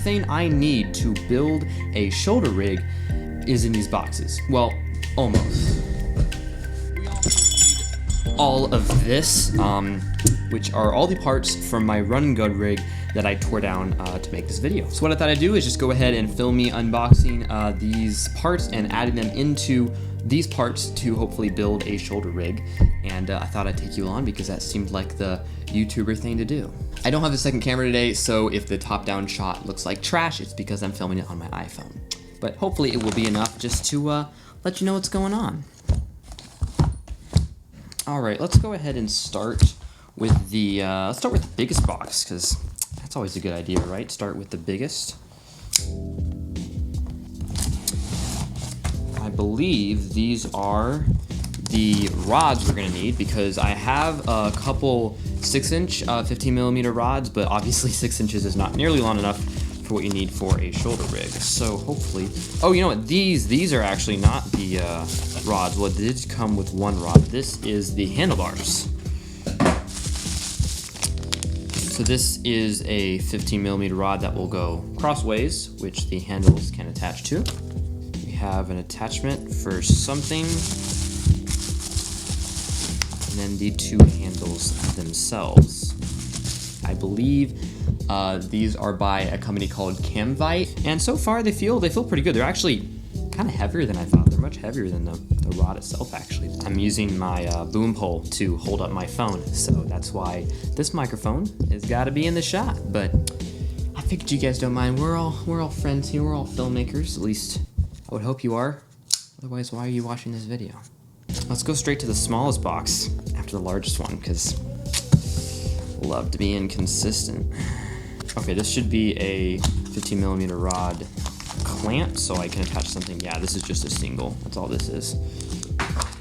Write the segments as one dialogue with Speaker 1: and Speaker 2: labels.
Speaker 1: everything I need to build a shoulder rig is in these boxes. Well, almost. We also need all of this, which are all the parts from my run and gun rig that I tore down to make this video. So what I thought I'd do is just go ahead and film me unboxing these parts and adding them into these parts to hopefully build a shoulder rig. And I thought I'd take you along because that seemed like the YouTuber thing to do. I don't have a second camera today, so if the top-down shot looks like trash, it's because I'm filming it on my iPhone. But hopefully it will be enough just to let you know what's going on. All right, let's go ahead and start with the biggest box, because that's always a good idea, right? Start with the biggest. I believe these are the rods we're gonna need, because I have a couple 6-inch 15mm rods, but obviously 6 inches is not nearly long enough for what you need for a shoulder rig. So hopefully, oh, you know what? These are actually not the rods. Well, it did come with one rod. This is the handlebars. So this is a 15mm rod that will go crossways, which the handles can attach to. We have an attachment for something, and then the two handles themselves. I believe these are by a company called Camvite, and so far they feel pretty good. They're actually kind of heavier than I thought. They're much heavier than the rod itself, actually. I'm using my boom pole to hold up my phone, so that's why this microphone has got to be in the shot. But I figured you guys don't mind. We're all friends here. We're all filmmakers. At least I would hope you are. Otherwise, why are you watching this video? Let's go straight to the smallest box after the largest one, because love to be inconsistent. Okay, this should be a 15mm rod clamp, so I can attach something. Yeah, this is just a single. That's all this is.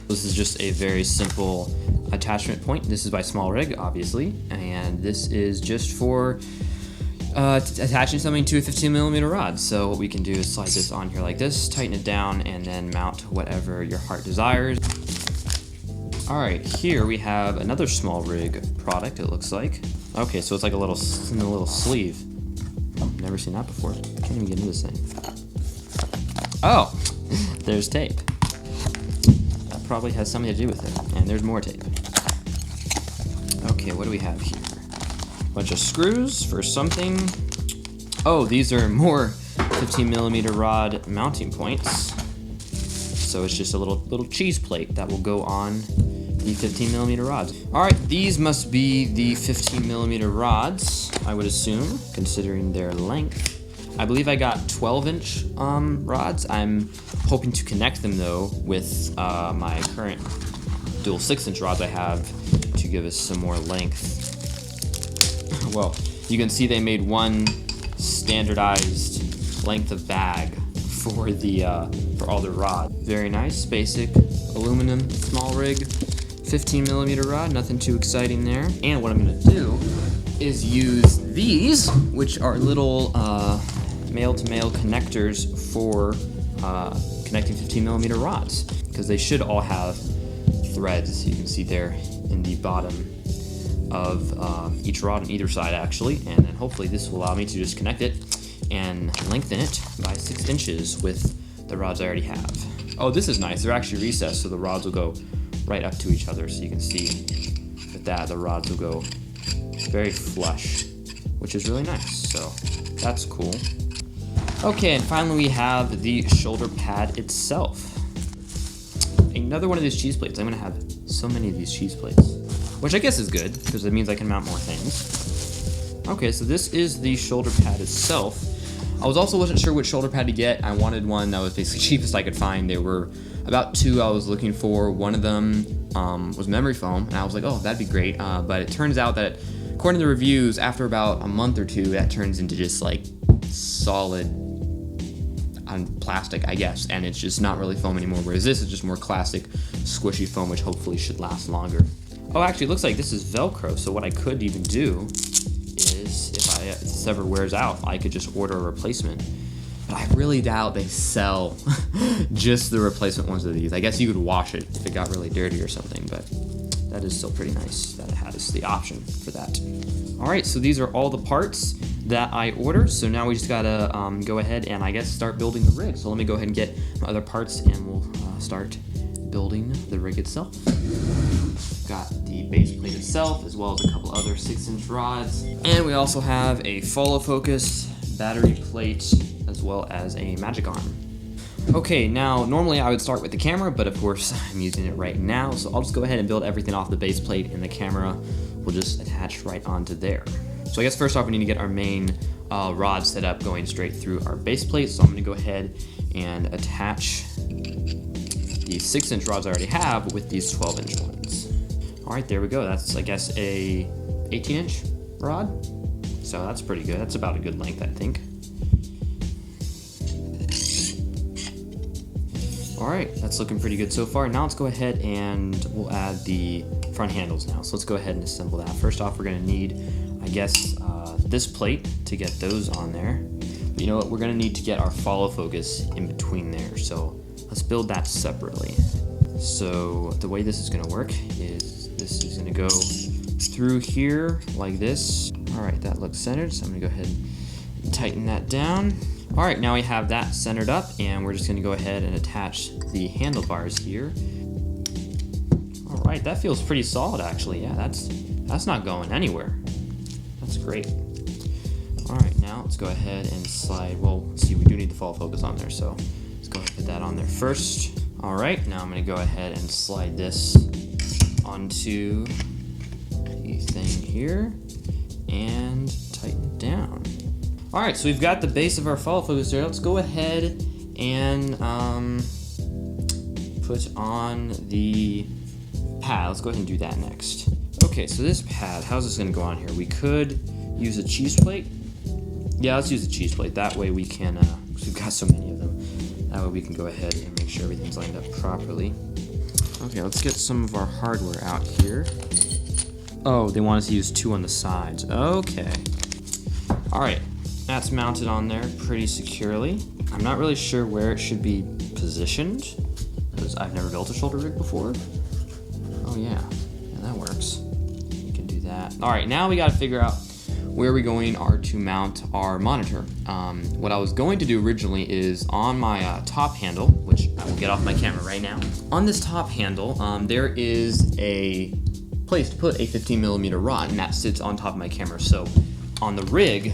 Speaker 1: This is just a very simple attachment point. This is by Small Rig, obviously, and this is just for attaching something to a 15mm rod. So what we can do is slide this on here like this, tighten it down, and then mount whatever your heart desires. All right, here we have another Small Rig product, it looks like. Okay, so it's like a little sleeve. Never seen that before. Can't even get into this thing. Oh, there's tape. That probably has something to do with it. And there's more tape. Okay, what do we have here? A bunch of screws for something. Oh, these are more 15mm rod mounting points. So it's just a little cheese plate that will go on the 15mm rods. All right, these must be the 15mm rods, I would assume, considering their length. I believe I got 12-inch rods. I'm hoping to connect them though with my current dual 6-inch rods I have to give us some more length. Well, you can see they made one standardized length of bag for the for all the rods. Very nice, basic aluminum Small Rig 15mm rod, nothing too exciting there. And what I'm gonna do is use these, which are little male-to-male connectors for connecting 15mm rods, because they should all have threads. You can see there in the bottom of each rod on either side, actually, and then hopefully this will allow me to just connect it and lengthen it by 6 inches with the rods I already have. Oh, this is nice. They're actually recessed, so the rods will go right up to each other. So you can see with that, the rods will go very flush, which is really nice. So that's cool. Okay, and finally we have the shoulder pad itself. Another one of these cheese plates. I'm gonna have so many of these cheese plates, which I guess is good because it means I can mount more things. Okay, so this is the shoulder pad itself. I wasn't sure which shoulder pad to get. I wanted one that was basically cheapest I could find. There were about two I was looking for. One of them was memory foam, and I was like, oh, that'd be great. But it turns out that according to the reviews, after about a month or two, that turns into just like solid plastic, I guess, and it's just not really foam anymore, whereas this is just more classic squishy foam, which hopefully should last longer. Oh, actually, it looks like this is Velcro, so what I could even do is, if this ever wears out, I could just order a replacement. But I really doubt they sell just the replacement ones of these. I guess you could wash it if it got really dirty or something, but that is still pretty nice that it has the option for that. All right, so these are all the parts. that I ordered. So now we just gotta go ahead and I guess start building the rig. So let me go ahead and get my other parts and we'll start building the rig itself. Got the base plate itself as well as a couple other 6-inch rods. And we also have a follow focus, battery plate, as well as a magic arm. Okay, now normally I would start with the camera, but of course I'm using it right now. So I'll just go ahead and build everything off the base plate, and the camera will just attach right onto there. So I guess first off we need to get our main rod set up going straight through our base plate. So I'm gonna go ahead and attach the 6-inch rods I already have with these 12-inch ones. All right, there we go. That's, I guess, a 18-inch rod. So that's pretty good. That's about a good length, I think. All right, that's looking pretty good so far. Now let's go ahead and we'll add the front handles now. So let's go ahead and assemble that. First off, we're gonna need, I guess, this plate to get those on there. But you know what, we're gonna need to get our follow focus in between there. So let's build that separately. So the way this is gonna work is this is gonna go through here like this. All right, that looks centered. So I'm gonna go ahead and tighten that down. All right, now we have that centered up and we're just gonna go ahead and attach the handlebars here. All right, that feels pretty solid actually. Yeah, that's not going anywhere. That's great. All right, now let's go ahead and slide. Well, let's see, we do need the follow focus on there, so let's go ahead and put that on there first. All right, now I'm gonna go ahead and slide this onto the thing here and tighten it down. All right, so we've got the base of our follow focus there. Let's go ahead and put on the pad. Let's go ahead and do that next. Okay, so this pad, how's this gonna go on here? We could use a cheese plate. Yeah, let's use a cheese plate. That way we can, because we've got so many of them, that way we can go ahead and make sure everything's lined up properly. Okay, let's get some of our hardware out here. Oh, they want us to use 2 on the sides. Okay. All right, that's mounted on there pretty securely. I'm not really sure where it should be positioned because I've never built a shoulder rig before. Oh yeah, that works. You can do that. All right, now we gotta figure out where we're going to mount our monitor. What I was going to do originally is on my top handle, which I will get off my camera right now. On this top handle, there is a place to put a 15mm rod, and that sits on top of my camera. So on the rig,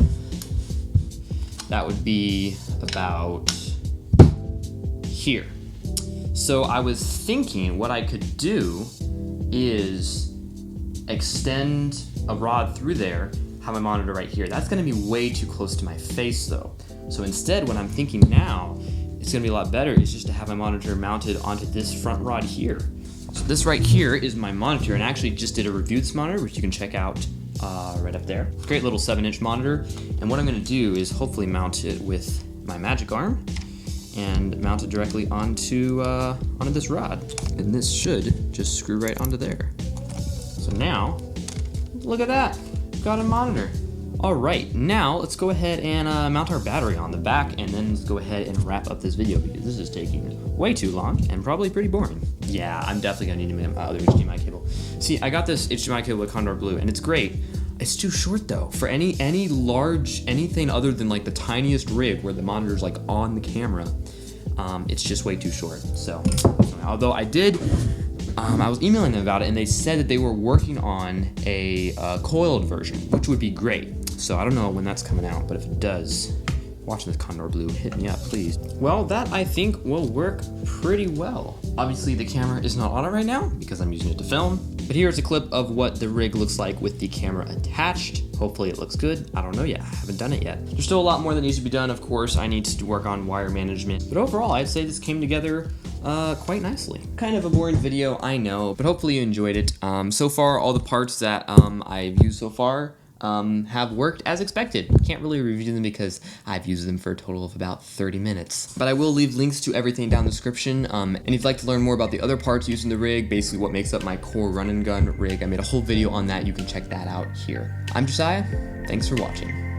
Speaker 1: that would be about here. So I was thinking what I could do is extend a rod through there, have my monitor right here. That's gonna be way too close to my face though. So instead, what I'm thinking now, it's gonna be a lot better, is just to have my monitor mounted onto this front rod here. So this right here is my monitor, and I actually just did a review of this monitor, which you can check out right up there. Great little 7-inch monitor. And what I'm gonna do is hopefully mount it with my magic arm and mount it directly onto this rod. And this should just screw right onto there. So now, look at that, got a monitor. All right, now let's go ahead and mount our battery on the back, and then let's go ahead and wrap up this video because this is taking way too long and probably pretty boring. Yeah, I'm definitely gonna need my other HDMI cable. See, I got this HDMI cable with Condor Blue, and it's great. It's too short though. For any large, anything other than like the tiniest rig where the monitor's like on the camera, it's just way too short. So, although I was emailing them about it, and they said that they were working on a coiled version, which would be great. So I don't know when that's coming out, but if it does, watching this Condor Blue, hit me up, please. Well, that I think will work pretty well. Obviously, the camera is not on it right now because I'm using it to film, but here's a clip of what the rig looks like with the camera attached. Hopefully it looks good. I don't know yet, I haven't done it yet. There's still a lot more that needs to be done, of course. I need to work on wire management, but overall, I'd say this came together quite nicely. Kind of a boring video, I know, but hopefully you enjoyed it. So far, all the parts that I've used so far have worked as expected. Can't really review them because I've used them for a total of about 30 minutes. But I will leave links to everything down in the description. And if you'd like to learn more about the other parts used in the rig, basically what makes up my core run and gun rig, I made a whole video on that. You can check that out here. I'm Josiah. Thanks for watching.